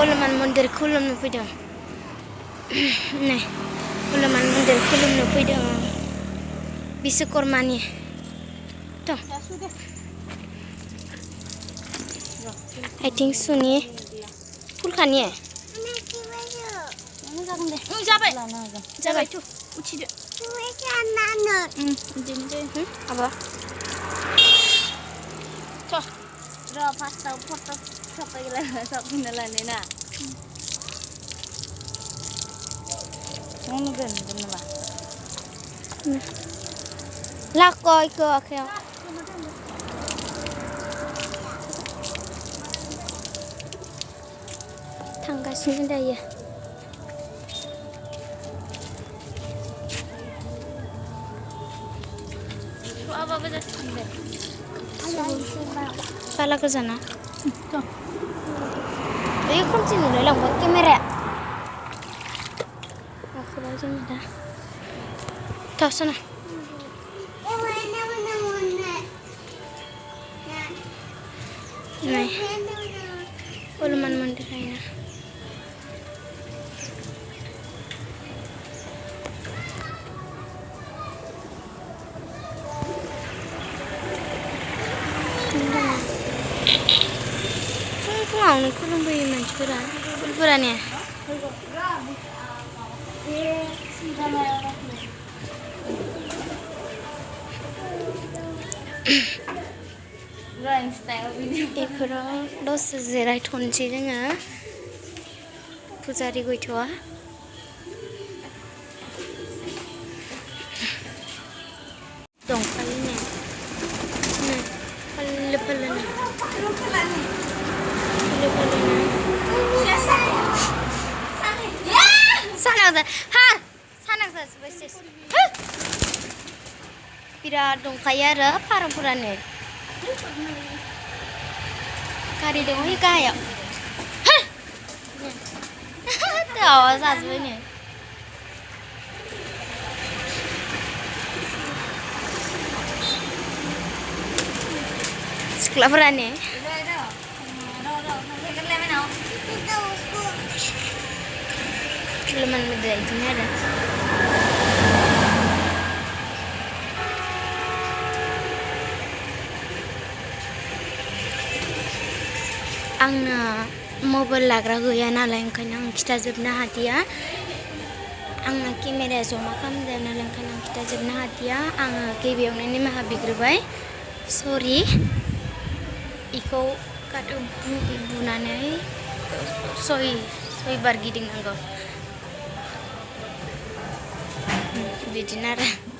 हनुमान मन्दिर खुलुमनो फैदों नै हनुमान मन्दिर खुलुमनो फैदों बिश्वकर्मानि थ' आथिं सुनि फुलखानि जाबाय जाबायथ' उथिदो बिदिनो आबा थ' र' फार्स्टआव फट' साफायना लानो ना नुगोन नामा लाखौ इखौ आखायाव थांगासिनो दायो आबाबो जासिगोन बाला गोजाना बे खोमसि नुलायलांबाय केमेराया गाखोबाय जोङो दा थासना नै हनुमान मन्दिर आइना फुङावनो खुलुमफैयो मानसिफोरा फुलफोरा ने बेफोराव दसे जिरायथ'नोसै जोङो फुजारि गैथ'आ दंखायो ने फाल्लो फाल्लोनो बिराद दंखायो आरो फारौफोरानो गारि दङ इ गाहायाव दावा जाजोब्बाय नो सिख्लाफोरा ने हनुमान मन्दिर बिदिनो आरो आंना मबाइल लाग्रा गैया नालाय ओंखायनो आं खिथाजोबनो हादिया आंना केमेराया जमा खालामदों नालाय ओंखायनो आं खिथाजोबनो हादिया आङो गिबियावनो निमाहा बिग्रोबाय सरि इखौ बुनानै सयबार गिदिंनांगौ बिदिनो आरो